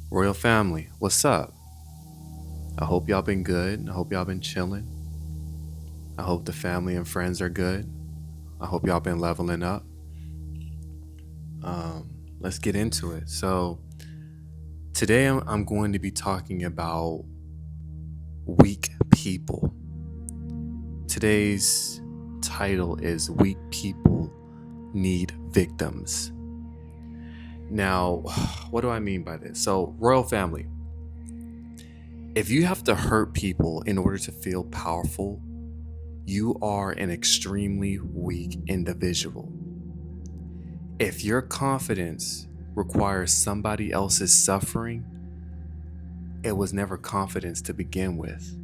Royal family, what's up? I hope y'all been good. I hope y'all been chilling. I hope the family and friends are good. I hope y'all been leveling up. Let's get into it. So, today I'm going to be talking about weak people. Today's title is Weak People Need Victims. Now, what do I mean by this? So, royal family, if you have to hurt people in order to feel powerful, you are an extremely weak individual. If your confidence requires somebody else's suffering, it was never confidence to begin with.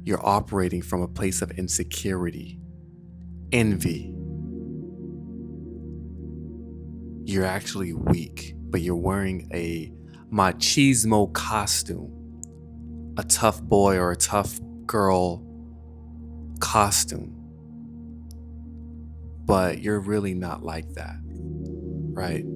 You're operating from a place of insecurity, envy. You're actually weak, but you're wearing a machismo costume, a tough boy or a tough girl costume. But you're really not like that, right?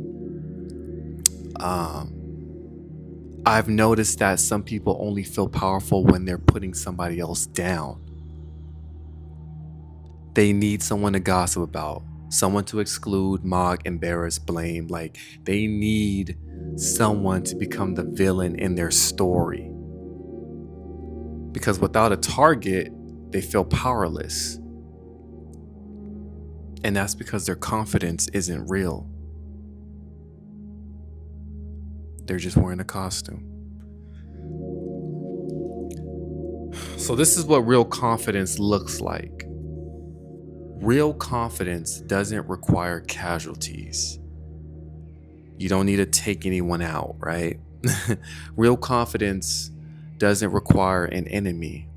I've noticed that some people only feel powerful when they're putting somebody else down. They need someone to gossip about, someone to exclude, mock, embarrass, blame. Like they need someone to become the villain in their story. Because without a target, they feel powerless. And that's because their confidence isn't real. They're just wearing a costume. So, this is what real confidence looks like. Real confidence doesn't require casualties. You don't need to take anyone out, right? Real confidence doesn't require an enemy,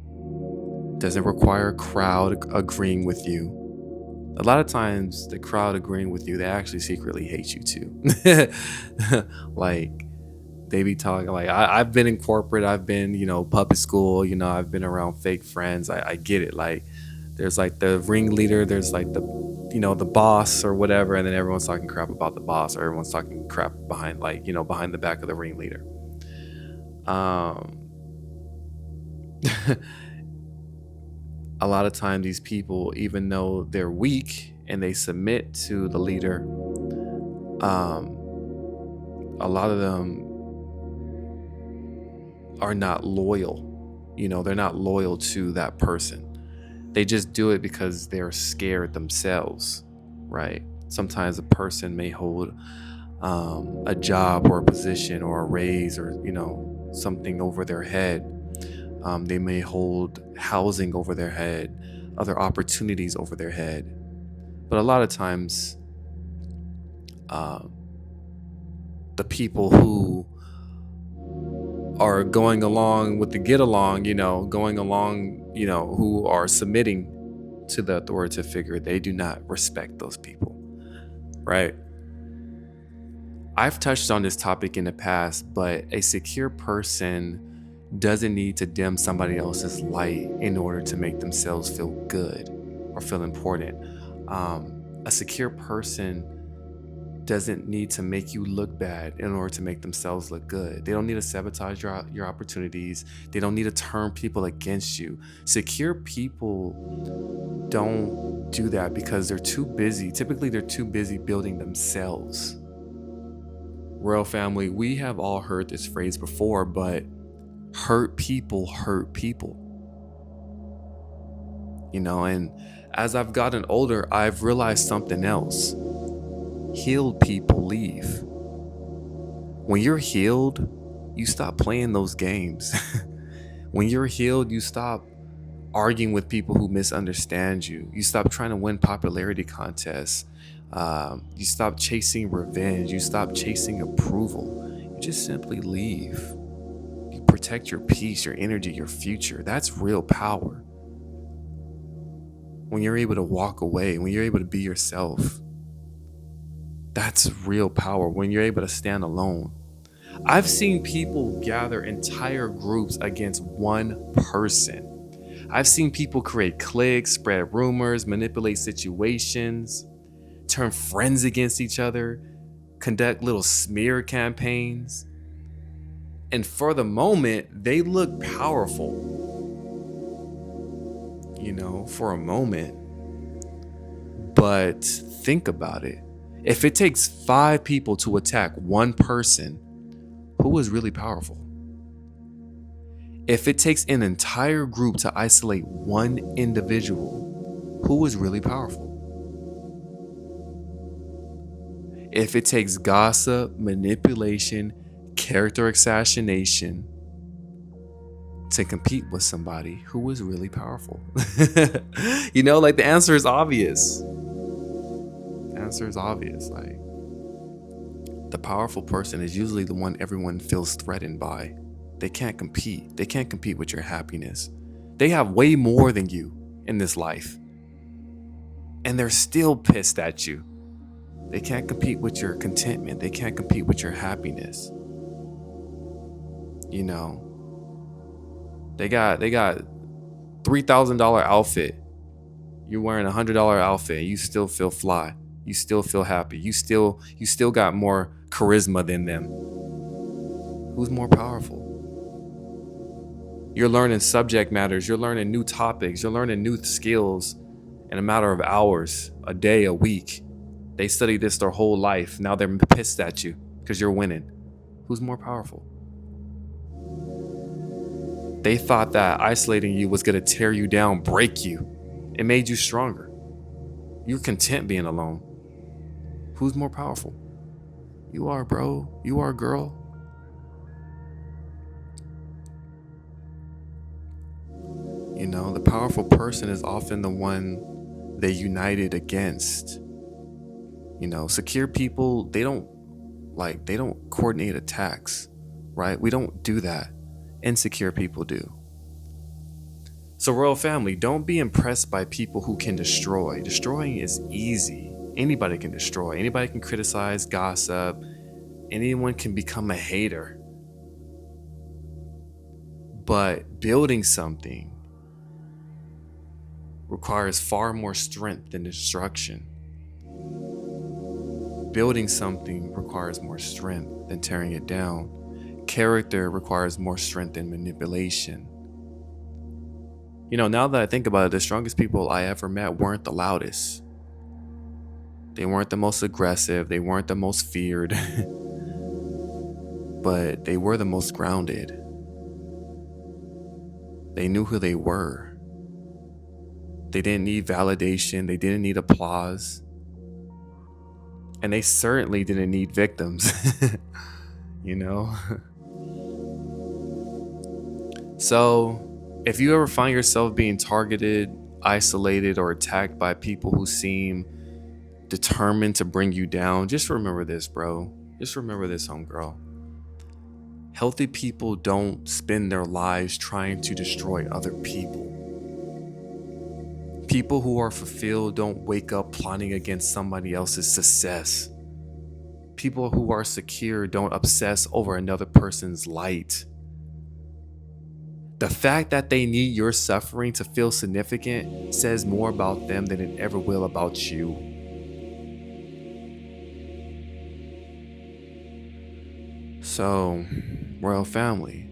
doesn't require a crowd agreeing with you. A lot of times, the crowd agreeing with you, they actually secretly hate you too. Like, they be talking like I've been in corporate, I've been puppet school, I've been around fake friends. I get it. Like there's like the ringleader, there's like the boss or whatever, and then everyone's talking crap about the boss, or everyone's talking crap behind behind the back of the ringleader. um a lot of time these people, even though they're weak and they submit to the leader, um a lot of them are not loyal. They're not loyal to that person. They just do it because they're scared themselves, right? Sometimes a person may hold a job or a position or a raise or something over their head. They may hold housing over their head, other opportunities over their head. But a lot of times, the people who are going along with the get along, going along, who are submitting to the authoritative figure, they do not respect those people, right? I've touched on this topic in the past, but a secure person doesn't need to dim somebody else's light in order to make themselves feel good or feel important. A secure person doesn't need to make you look bad in order to make themselves look good. They don't need to sabotage your opportunities. They don't need to turn people against you. Secure people don't do that because they're too busy. Typically, they're too busy building themselves. Royal family, we have all heard this phrase before, but hurt people hurt people. And as I've gotten older, I've realized something else. Healed people leave. When you're healed, you stop playing those games. When you're healed, you stop arguing with people who misunderstand you. You stop trying to win popularity contests. You stop chasing revenge. You stop chasing approval. You just simply leave. You protect your peace, your energy, your future. That's real power. When you're able to walk away, when you're able to be yourself, that's real power. When you're able to stand alone. I've seen people gather entire groups against one person. I've seen people create cliques, spread rumors, manipulate situations, turn friends against each other, conduct little smear campaigns. And for the moment, they look powerful. For a moment. But think about it. If it takes 5 people to attack one person, who is really powerful? If it takes an entire group to isolate one individual, who is really powerful? If it takes gossip, manipulation, character assassination to compete with somebody, who is really powerful? The answer is obvious. The answer is obvious. Like, the powerful person is usually the one everyone feels threatened by. They can't compete. They can't compete with your happiness. They have way more than you in this life. And they're still pissed at you. They can't compete with your contentment. They can't compete with your happiness. They got $3,000 outfit. You're wearing $100 outfit and you still feel fly. You still feel happy. You still got more charisma than them. Who's more powerful? You're learning subject matters. You're learning new topics. You're learning new skills in a matter of hours, a day, a week. They studied this their whole life. Now they're pissed at you because you're winning. Who's more powerful? They thought that isolating you was going to tear you down, break you. It made you stronger. You're content being alone. Who's more powerful? You are, bro. You are, girl. The powerful person is often the one they united against. Secure people, they don't coordinate attacks, right? We don't do that. Insecure people do. So royal family, don't be impressed by people who can destroy. Destroying is easy. Anybody can destroy. Anybody can criticize, gossip. Anyone can become a hater. But building something requires far more strength than destruction. Building something requires more strength than tearing it down. Character requires more strength than manipulation. Now that I think about it, the strongest people I ever met weren't the loudest. They weren't the most aggressive. They weren't the most feared. But they were the most grounded. They knew who they were. They didn't need validation. They didn't need applause. And they certainly didn't need victims. So, if you ever find yourself being targeted, isolated, or attacked by people who seem determined to bring you down, just remember this, bro. Just remember this, homegirl. Healthy people don't spend their lives trying to destroy other people. People who are fulfilled don't wake up plotting against somebody else's success. People who are secure don't obsess over another person's light. The fact that they need your suffering to feel significant says more about them than it ever will about you. So, royal family,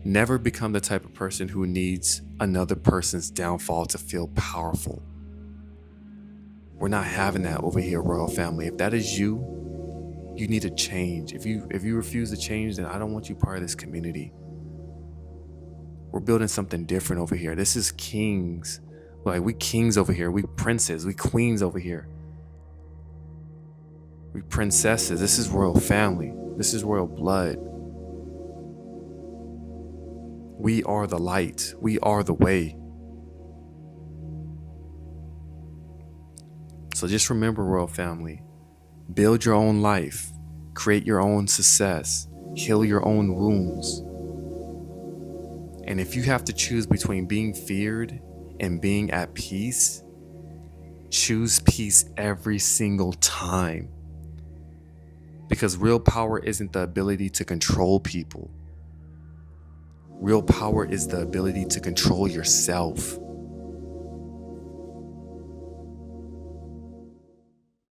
never become the type of person who needs another person's downfall to feel powerful. We're not having that over here, royal family. If that is you, you need to change. If you refuse to change, then I don't want you part of this community. We're building something different over here. This is kings. Like, we kings over here. We princes. We queens over here. We princesses. This is royal family. This is royal blood. We are the light. We are the way. So just remember, royal family, build your own life, create your own success, heal your own wounds. And if you have to choose between being feared and being at peace, choose peace every single time. Because real power isn't the ability to control people. Real power is the ability to control yourself.